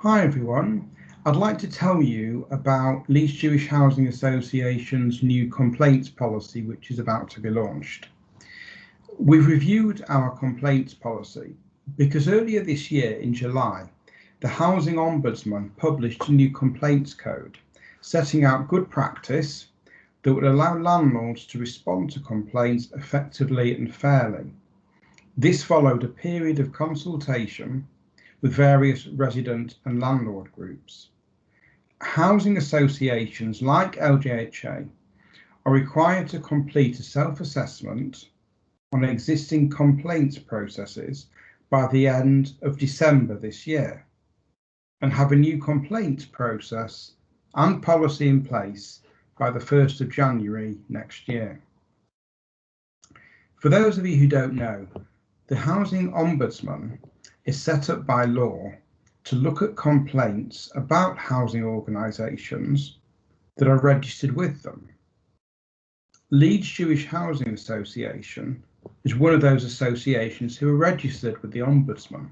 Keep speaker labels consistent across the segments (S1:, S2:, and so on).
S1: Hi everyone, I'd like to tell you about Leeds Jewish Housing Association's new complaints policy which is about to be launched. We've reviewed our complaints policy because earlier this year in July, the Housing Ombudsman published a new complaints code setting out good practice that would allow landlords to respond to complaints effectively and fairly. This followed a period of consultation with various resident and landlord groups. Housing associations like LJHA are required to complete a self-assessment on existing complaints processes by the end of December this year and have a new complaints process and policy in place by the 1st of January next year. For those of you who don't know, the Housing Ombudsman is set up by law to look at complaints about housing organisations that are registered with them. Leeds Jewish Housing Association is one of those associations who are registered with the Ombudsman.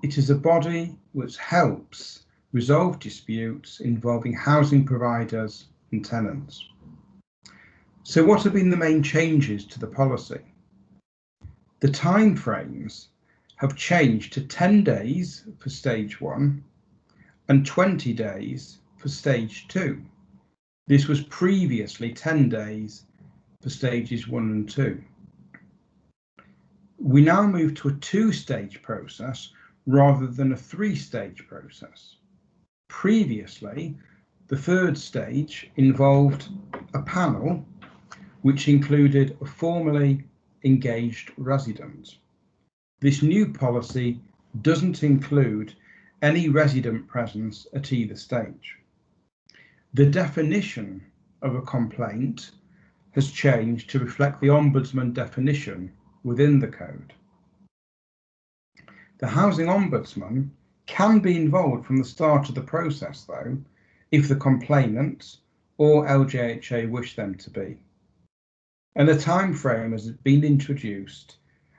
S1: It is a body which helps resolve disputes involving housing providers and tenants. So what have been the main changes to the policy? The timeframes have changed to 10 days for stage 1 and 20 days for stage 2. This was previously 10 days for stages 1 and 2. We now move to a 2-stage process rather than a 3-stage process. Previously, the 3rd stage involved a panel which included a formally engaged resident. This new policy doesn't include any resident presence at either stage. The definition of a complaint has changed to reflect the Ombudsman definition within the code. The Housing Ombudsman can be involved from the start of the process, though, if the complainant or LJHA wish them to be. And a time frame has been introduced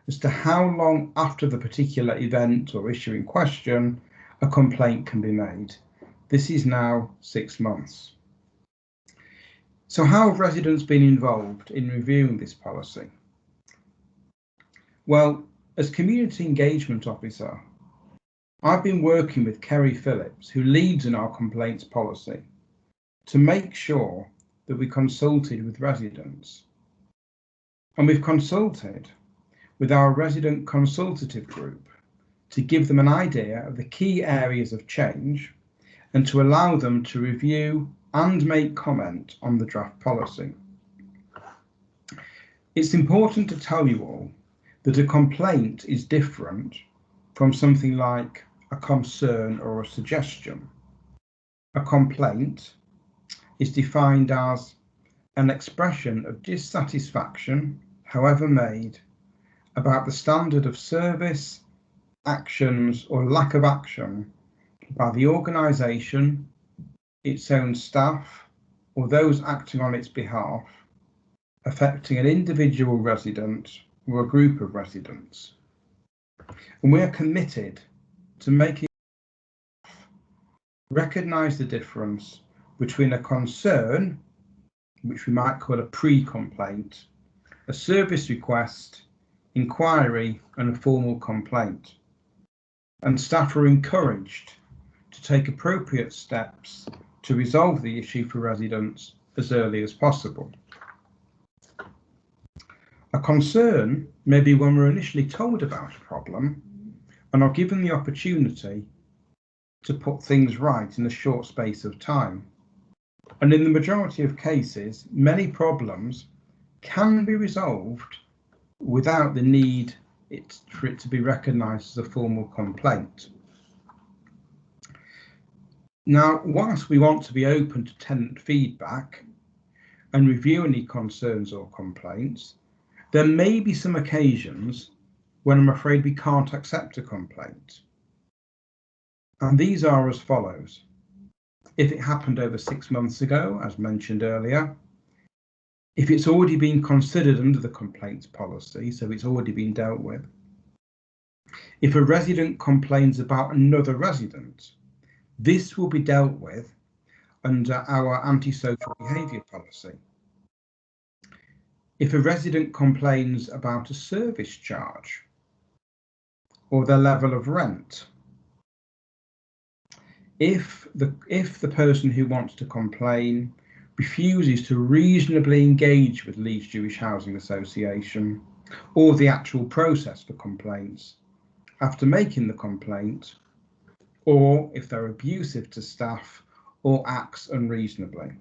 S1: as to how long after the particular event or issue in question a complaint can be made. This is now 6 months. So how have residents been involved in reviewing this policy? Well, as Community Engagement Officer, I've been working with Kerry Phillips, who leads in our complaints policy, to make sure that we consulted with residents. And we've consulted with our resident consultative group to give them an idea of the key areas of change and to allow them to review and make comment on the draft policy. It's important to tell you all that a complaint is different from something like a concern or a suggestion. A complaint is defined as an expression of dissatisfaction, however made, about the standard of service, actions or lack of action by the organisation, its own staff or those acting on its behalf, affecting an individual resident or a group of residents. And we are committed to making recognise the difference between a concern, which we might call a pre-complaint, a service request, inquiry and a formal complaint. And staff are encouraged to take appropriate steps to resolve the issue for residents as early as possible. A concern may be when we're initially told about a problem and are given the opportunity to put things right in a short space of time. And in the majority of cases, many problems can be resolved without the need for it to be recognised as a formal complaint. Now, whilst we want to be open to tenant feedback and review any concerns or complaints, there may be some occasions when I'm afraid we can't accept a complaint. And these are as follows. If it happened over 6 months ago, as mentioned earlier, if it's already been considered under the complaints policy, so it's already been dealt with, If a resident complains about another resident, this will be dealt with under our antisocial behaviour policy. If a resident complains about a service charge or the level of rent, if the person who wants to complain refuses to reasonably engage with Leeds Jewish Housing Association or the actual process for complaints after making the complaint, or if they're abusive to staff or acts unreasonably.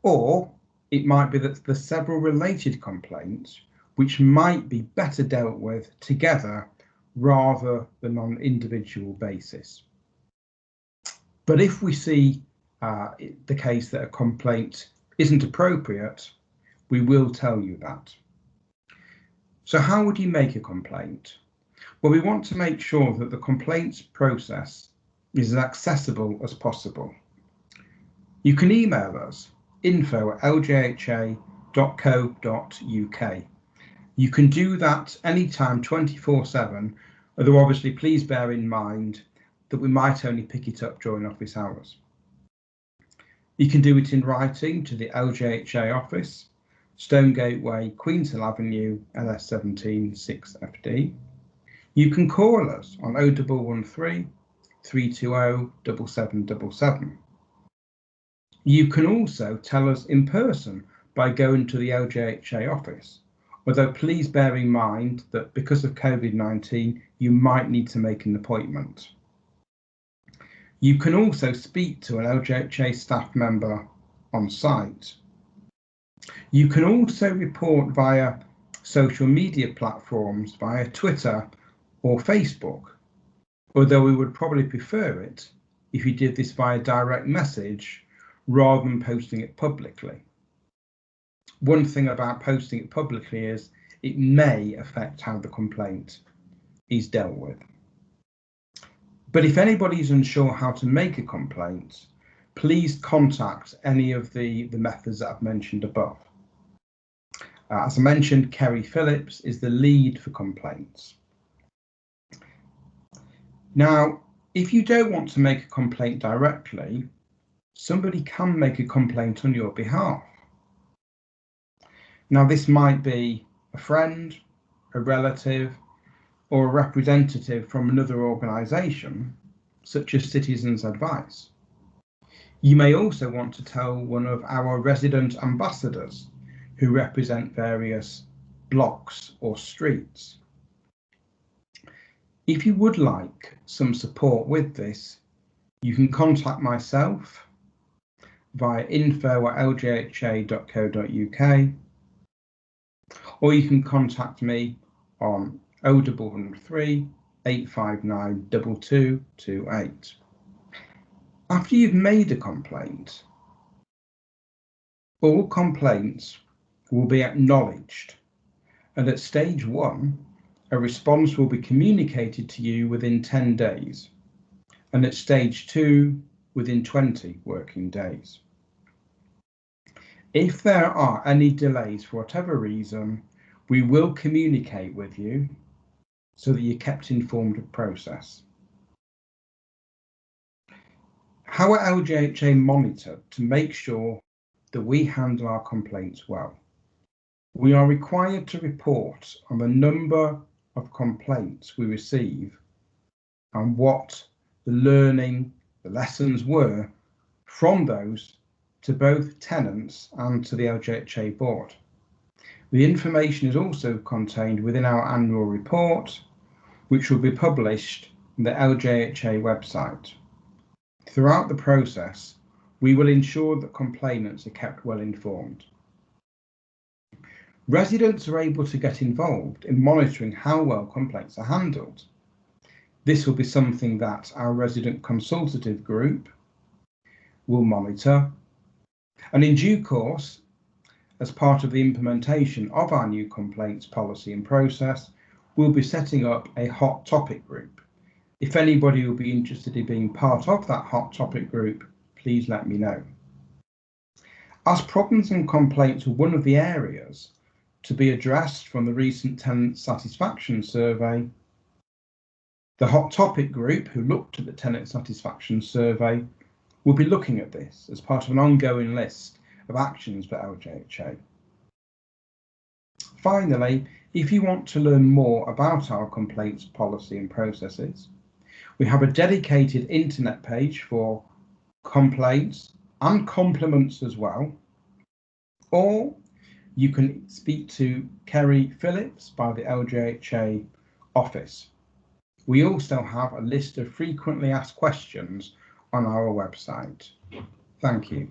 S1: Or it might be that there's several related complaints which might be better dealt with together rather than on an individual basis. But if we see the case that a complaint isn't appropriate, we will tell you that. So how would you make a complaint? Well, we want to make sure that the complaints process is as accessible as possible. You can email us info@ljha.co.uk. You can do that anytime 24/7, although obviously please bear in mind that we might only pick it up during office hours. You can do it in writing to the LJHA office, Stonegate Way, Queenshill Avenue, LS17 6FD. You can call us on 0113 320 7777. You can also tell us in person by going to the LJHA office, although please bear in mind that because of COVID-19, you might need to make an appointment. You can also speak to an LJHA staff member on site. You can also report via social media platforms, via Twitter or Facebook, although we would probably prefer it if you did this via direct message rather than posting it publicly. One thing about posting it publicly is it may affect how the complaint is dealt with. But if anybody is unsure how to make a complaint, please contact any of the methods that I've mentioned above. As I mentioned, Kerry Phillips is the lead for complaints. Now, if you don't want to make a complaint directly, somebody can make a complaint on your behalf. Now, this might be a friend, a relative, or a representative from another organisation, such as Citizens Advice. You may also want to tell one of our resident ambassadors who represent various blocks or streets. If you would like some support with this, you can contact myself via info@ljha.co.uk, or you can contact me on 0113 859 2228. After you've made a complaint, all complaints will be acknowledged, and at stage 1, a response will be communicated to you within 10 days, and at stage 2, within 20 working days. If there are any delays for whatever reason, we will communicate with you so that you're kept informed of the process. How are LJHA monitored to make sure that we handle our complaints well? We are required to report on the number of complaints we receive and what the lessons were from those to both tenants and to the LJHA board. The information is also contained within our annual report, which will be published on the LJHA website. Throughout the process, we will ensure that complainants are kept well informed. Residents are able to get involved in monitoring how well complaints are handled. This will be something that our resident consultative group will monitor, and in due course, as part of the implementation of our new complaints policy and process, we'll be setting up a hot topic group. If anybody will be interested in being part of that hot topic group, please let me know. As problems and complaints are one of the areas to be addressed from the recent tenant satisfaction survey. The hot topic group who looked at the tenant satisfaction survey will be looking at this as part of an ongoing list of actions for LJHA. Finally, if you want to learn more about our complaints policy and processes, we have a dedicated internet page for complaints and compliments as well, or you can speak to Kerry Phillips by the LJHA office. We also have a list of frequently asked questions on our website. Thank you.